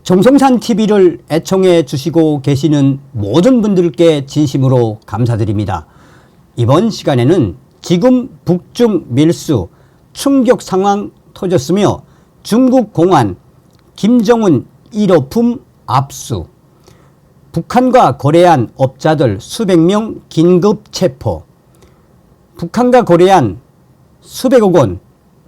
정성산 TV를 애청해 주시고 계시는 모든 분들께 진심으로 감사드립니다. 이번 시간에는 지금 북중 밀수 충격 상황 터졌으며 중국 공안 김정은 1호품 압수, 북한과 거래한 업자들 수백 명 긴급 체포, 북한과 거래한 수백억 원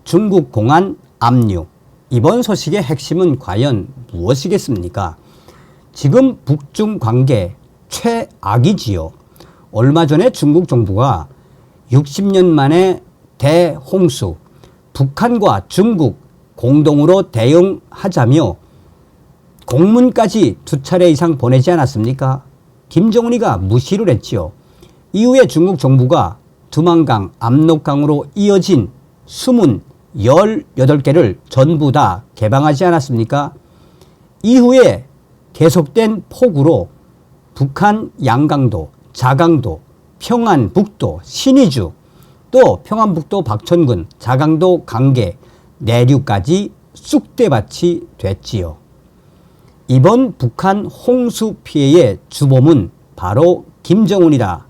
중국 공안 압류. 이번 소식의 핵심은 과연 무엇이겠습니까? 지금 북중 관계 최악이지요. 얼마 전에 중국 정부가 60년 만에 대홍수, 북한과 중국 공동으로 대응하자며 공문까지 2차례 이상 보내지 않았습니까? 김정은이가 무시를 했지요. 이후에 중국 정부가 두만강, 압록강으로 이어진 수문 18개를 전부 다 개방하지 않았습니까? 이후에 계속된 폭우로 북한 양강도, 자강도, 평안북도, 신의주, 또 평안북도 박천군, 자강도 강계, 내륙까지 쑥대밭이 됐지요. 이번 북한 홍수 피해의 주범은 바로 김정은이다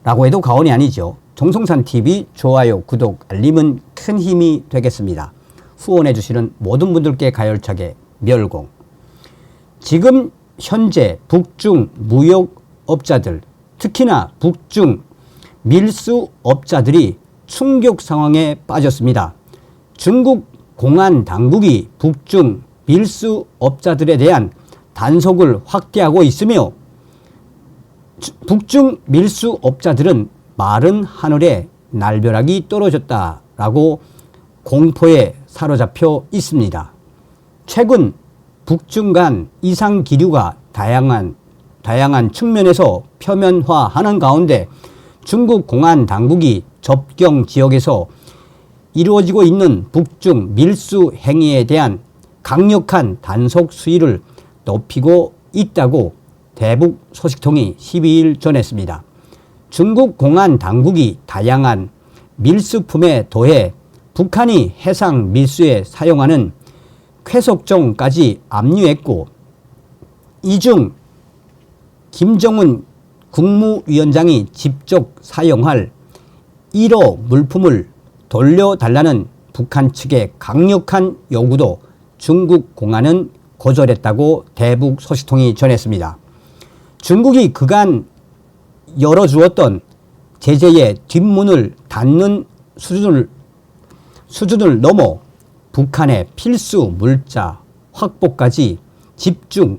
라고 해도 과언이 아니죠. 정성산TV 좋아요, 구독, 알림은 큰 힘이 되겠습니다. 후원해 주시는 모든 분들께 가열차게 멸공. 지금 현재 북중 무역업자들, 특히나 북중 밀수업자들이 충격 상황에 빠졌습니다. 중국 공안 당국이 북중 밀수업자들에 대한 단속을 확대하고 있으며 북중 밀수업자들은 마른 하늘에 날벼락이 떨어졌다라고 공포에 사로잡혀 있습니다. 최근 북중 간 이상 기류가 다양한 측면에서 표면화하는 가운데 중국 공안 당국이 접경 지역에서 이루어지고 있는 북중 밀수 행위에 대한 강력한 단속 수위를 높이고 있다고 대북 소식통이 12일 전했습니다. 중국 공안 당국이 다양한 밀수품에 더해 북한이 해상 밀수에 사용하는 쾌속종까지 압류했고, 이 중 김정은 국무위원장이 직접 사용할 1호 물품을 돌려달라는 북한 측의 강력한 요구도 중국 공안은 거절했다고 대북 소식통이 전했습니다. 중국이 그간 열어주었던 제재의 뒷문을 닫는 수준을 넘어 북한의 필수 물자 확보까지 집중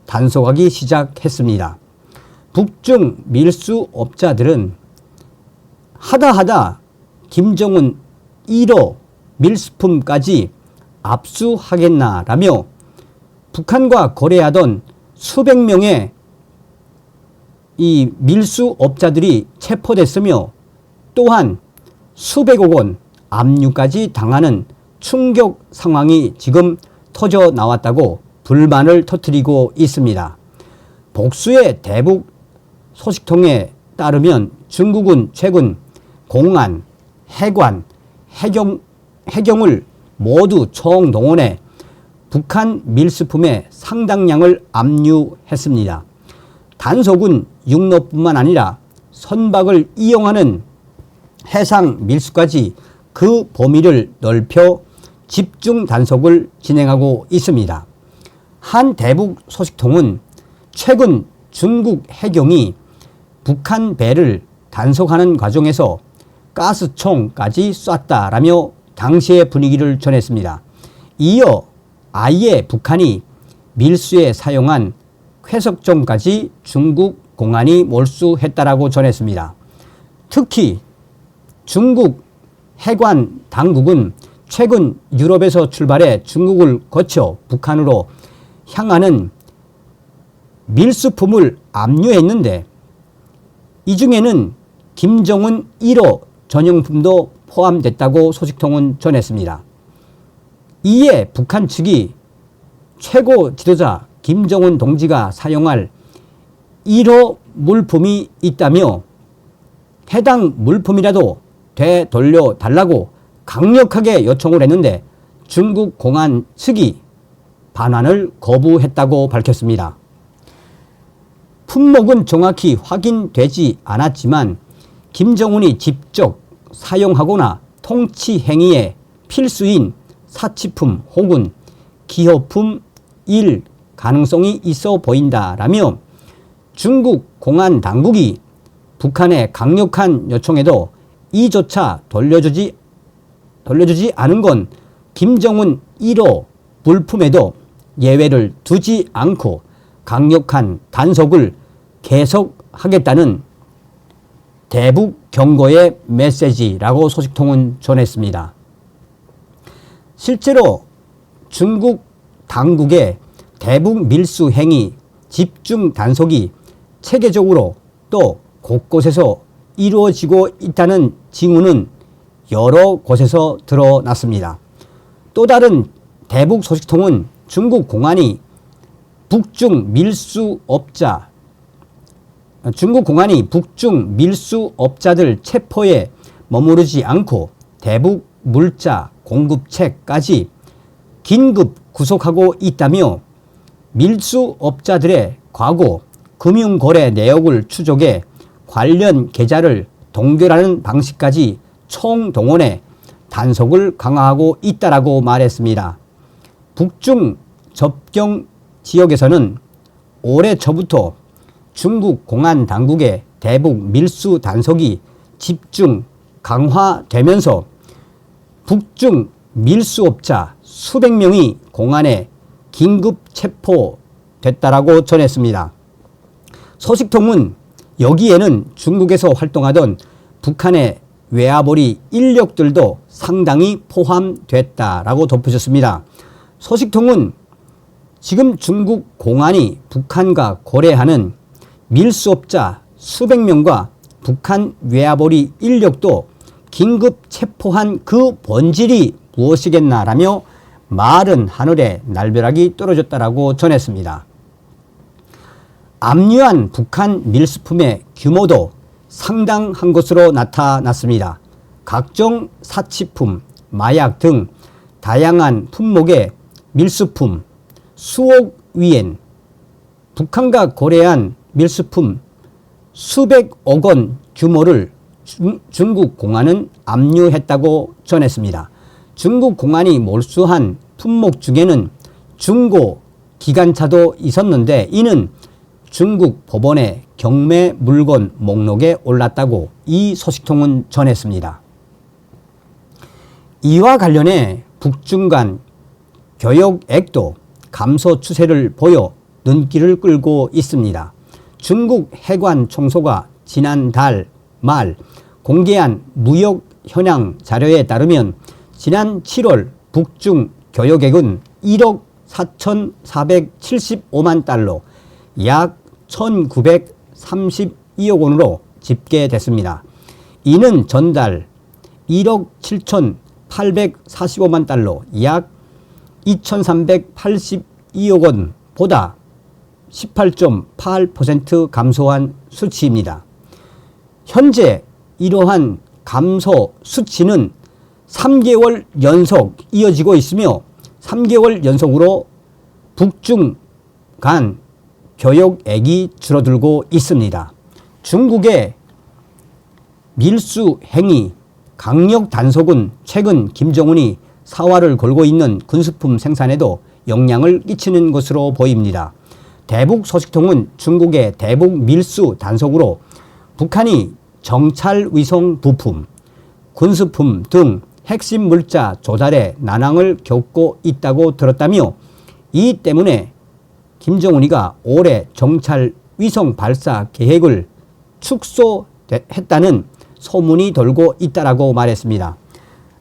단속하기 시작했습니다. 북중 밀수업자들은 하다 김정은 1호 밀수품까지 압수하겠나라며 북한과 거래하던 수백 명의 이 밀수업자들이 체포됐으며 또한 수백억 원 압류까지 당하는 충격 상황이 지금 터져 나왔다고 불만을 터뜨리고 있습니다. 복수의 대북 소식통에 따르면 중국은 최근 공안, 해관, 해경을 모두 총동원해 북한 밀수품의 상당량을 압류했습니다. 단속은 육로뿐만 아니라 선박을 이용하는 해상 밀수까지 그 범위를 넓혀 집중 단속을 진행하고 있습니다. 한 대북 소식통은 최근 중국 해경이 북한 배를 단속하는 과정에서 가스총까지 쐈다라며 당시의 분위기를 전했습니다. 이어 아예 북한이 밀수에 사용한 쾌속종까지 중국 공안이 몰수했다라고 전했습니다. 특히 중국 해관 당국은 최근 유럽에서 출발해 중국을 거쳐 북한으로 향하는 밀수품을 압류했는데 이 중에는 김정은 1호 전용품도 포함됐다고 소식통은 전했습니다. 이에 북한 측이 최고 지도자 김정은 동지가 사용할 1호 물품이 있다며 해당 물품이라도 되돌려 달라고 강력하게 요청을 했는데 중국 공안 측이 반환을 거부했다고 밝혔습니다. 품목은 정확히 확인되지 않았지만 김정은이 직접 사용하거나 통치 행위에 필수인 사치품 혹은 기호품일 가능성이 있어 보인다라며 중국 공안 당국이 북한의 강력한 요청에도 이조차 돌려주지 않은 건 김정은 1호 물품에도 예외를 두지 않고 강력한 단속을 계속하겠다는 대북 경고의 메시지라고 소식통은 전했습니다. 실제로 중국 당국의 대북 밀수 행위, 집중 단속이 체계적으로 또 곳곳에서 이루어지고 있다는 징후는 여러 곳에서 드러났습니다. 또 다른 대북 소식통은 중국 공안이 북중 밀수업자들 체포에 머무르지 않고 대북 물자 공급책까지 긴급 구속하고 있다며 밀수업자들의 과거 금융거래 내역을 추적해 관련 계좌를 동결하는 방식까지 총동원해 단속을 강화하고 있다라고 말했습니다. 북중 접경 지역에서는 올해 초부터 중국 공안 당국의 대북 밀수 단속이 집중 강화되면서 북중 밀수업자 수백 명이 공안에 긴급 체포됐다라고 전했습니다. 소식통은 여기에는 중국에서 활동하던 북한의 외화벌이 인력들도 상당히 포함됐다라고 덧붙였습니다. 소식통은 지금 중국 공안이 북한과 거래하는 밀수업자 수백 명과 북한 외화벌이 인력도 긴급 체포한 그 본질이 무엇이겠나라며 마른 하늘에 날벼락이 떨어졌다라고 전했습니다. 압류한 북한 밀수품의 규모도 상당한 것으로 나타났습니다. 각종 사치품, 마약 등 다양한 품목의 밀수품 수억 위엔, 북한과 거래한 밀수품 수백억 원 규모를 중국 공안은 압류했다고 전했습니다. 중국 공안이 몰수한 품목 중에는 중고 기관차도 있었는데 이는 중국 법원의 경매 물건 목록에 올랐다고 이 소식통은 전했습니다. 이와 관련해 북중 간 교역액도 감소 추세를 보여 눈길을 끌고 있습니다. 중국 해관 총소가 지난달 말 공개한 무역 현황 자료에 따르면 지난 7월 북중 교역액은 1억 4,475만 달러, 약 1,932억 원으로 집계됐습니다. 이는 전달 1억 7,845만 달러, 약 2,382억 원보다 18.8% 감소한 수치입니다. 현재 이러한 감소 수치는 3개월 연속 이어지고 있으며 3개월 연속으로 북중 간 교역액이 줄어들고 있습니다. 중국의 밀수 행위, 강력 단속은 최근 김정은이 사활을 걸고 있는 군수품 생산에도 영향을 끼치는 것으로 보입니다. 대북 소식통은 중국의 대북 밀수 단속으로 북한이 정찰 위성 부품, 군수품 등 핵심 물자 조달에 난항을 겪고 있다고 들었다며 이 때문에 김정은이가 올해 정찰 위성 발사 계획을 축소했다는 소문이 돌고 있다라고 말했습니다.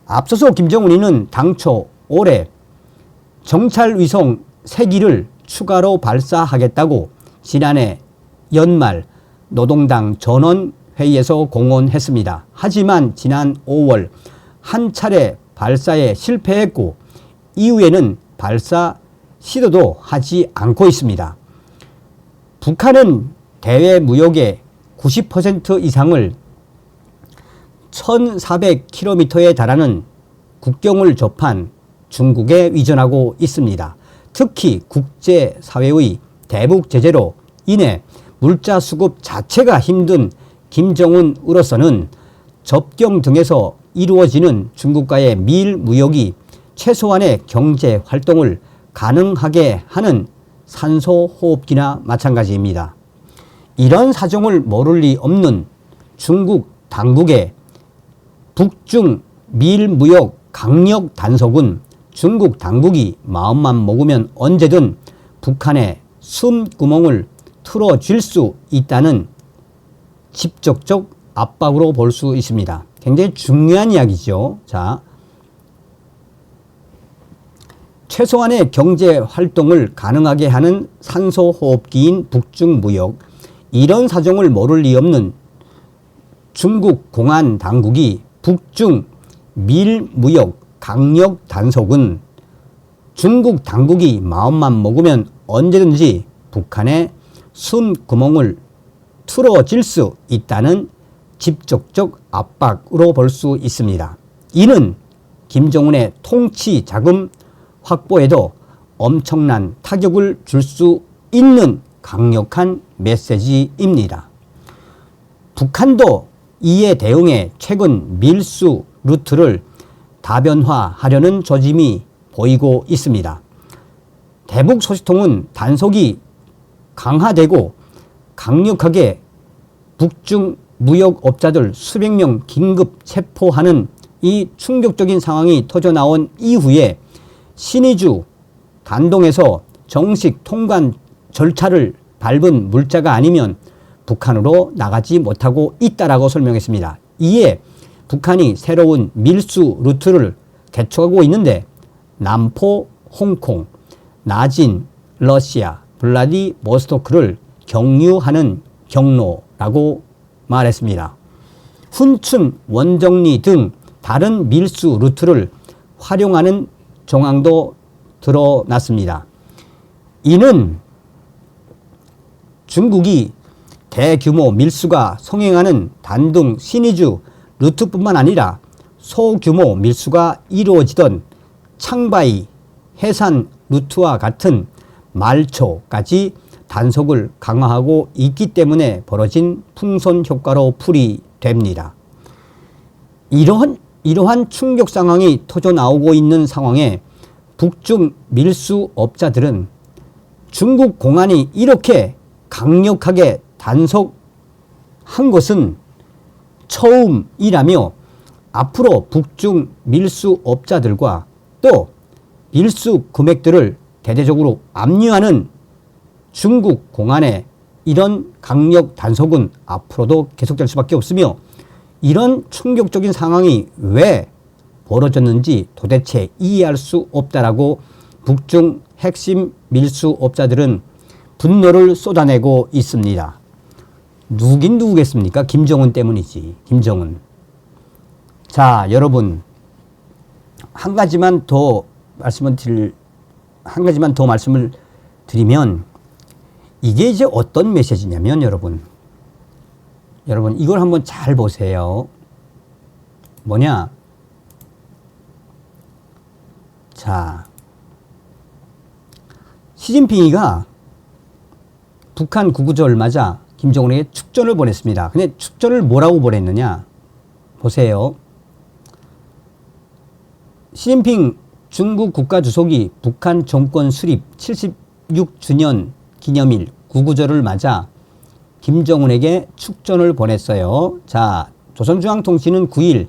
앞서서 김정은이는 당초 올해 정찰 위성 3기를 추가로 발사하겠다고 지난해 연말 노동당 전원회의에서 공언했습니다. 하지만 지난 5월 한 차례 발사에 실패했고 이후에는 발사 시도도 하지 않고 있습니다. 북한은 대외 무역의 90% 이상을 1,400km에 달하는 국경을 접한 중국에 의존하고 있습니다. 특히 국제사회의 대북 제재로 인해 물자 수급 자체가 힘든 김정은으로서는 접경 등에서 이루어지는 중국과의 미일 무역이 최소한의 경제 활동을 가능하게 하는 산소호흡기나 마찬가지입니다. 이런 사정을 모를 리 없는 중국 당국의 북중 미일 무역 강력 단속은 중국 당국이 마음만 먹으면 언제든 북한의 숨구멍을 틀어줄 수 있다는 직접적 압박으로 볼 수 있습니다. 굉장히 중요한 이야기죠. 자, 최소한의 경제 활동을 가능하게 하는 산소호흡기인 북중 무역, 이런 사정을 모를 리 없는 중국 공안 당국이 북중 미일 무역 강력 단속은 중국 당국이 마음만 먹으면 언제든지 북한의 숨구멍을 틀어질 수 있다는 직접적 압박으로 볼 수 있습니다. 이는 김정은의 통치 자금 확보에도 엄청난 타격을 줄 수 있는 강력한 메시지입니다. 북한도 이에 대응해 최근 밀수 루트를 다변화하려는 조짐이 보이고 있습니다. 대북 소식통은 단속이 강화되고 강력하게 북중 무역업자들 수백 명 긴급 체포하는 이 충격적인 상황이 터져나온 이후에 신의주 단동에서 정식 통관 절차를 밟은 물자가 아니면 북한으로 나가지 못하고 있다라고 설명했습니다. 이에 북한이 새로운 밀수 루트를 개척하고 있는데 남포, 홍콩, 나진, 러시아, 블라디보스토크를 경유하는 경로라고 말했습니다. 훈춘, 원정리 등 다른 밀수 루트를 활용하는 정황도 드러났습니다. 이는 중국이 대규모 밀수가 성행하는 단둥 신의주 루트뿐만 아니라 소규모 밀수가 이루어지던 창바이 해산 루트와 같은 말초까지 단속을 강화하고 있기 때문에 벌어진 풍선 효과로 풀이됩니다. 이러한 충격 상황이 터져 나오고 있는 상황에 북중 밀수업자들은 중국 공안이 이렇게 강력하게 단속한 것은 처음이라며 앞으로 북중 밀수업자들과 또 밀수 금액들을 대대적으로 압류하는 중국 공안의 이런 강력 단속은 앞으로도 계속될 수밖에 없으며 이런 충격적인 상황이 왜 벌어졌는지 도대체 이해할 수 없다라고 북중 핵심 밀수업자들은 분노를 쏟아내고 있습니다. 누긴 누구겠습니까? 김정은 때문이지. 김정은. 자, 여러분 한 가지만 더 말씀을 드리면 이게 이제 어떤 메시지냐면 여러분 이걸 한번 잘 보세요. 뭐냐? 자, 시진핑이가 북한 구구절 맞아 김정은에게 축전을 보냈습니다. 근데 축전을 뭐라고 보냈느냐? 보세요. 시진핑 중국 국가주석이 북한 정권 수립 76주년 기념일 구구절을 맞아 김정은에게 축전을 보냈어요. 자, 조선중앙통신은 9일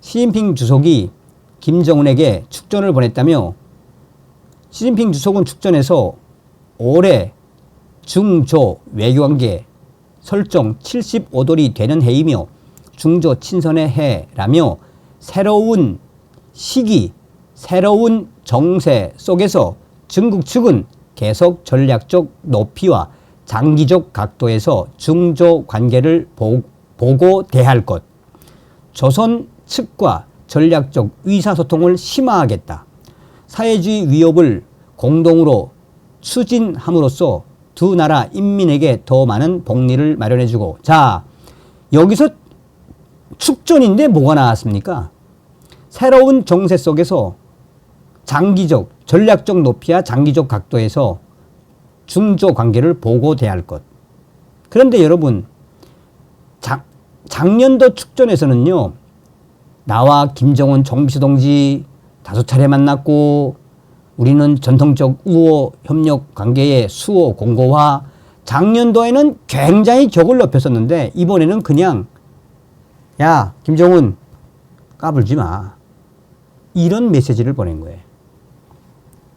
시진핑 주석이 김정은에게 축전을 보냈다며 시진핑 주석은 축전에서 올해 중조 외교관계 설정 75돌이 되는 해이며 중조 친선의 해라며 새로운 시기, 새로운 정세 속에서 중국 측은 계속 전략적 높이와 장기적 각도에서 중조 관계를 보고 대할 것, 조선 측과 전략적 의사소통을 심화하겠다. 사회주의 위협을 공동으로 추진함으로써 두 나라 인민에게 더 많은 복리를 마련해주고. 자, 여기서 축전인데 뭐가 나왔습니까? 새로운 정세 속에서 장기적, 전략적 높이와 장기적 각도에서 중조 관계를 보고 대할 것. 그런데 여러분, 작년도 축전에서는요, 나와 김정은 정비서 동지 5차례 만났고, 우리는 전통적 우호 협력 관계의 수호 공고화, 작년도에는 굉장히 격을 높였었는데, 이번에는 그냥, 야, 김정은, 까불지 마. 이런 메시지를 보낸 거예요.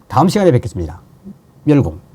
다음 시간에 뵙겠습니다. 멸공.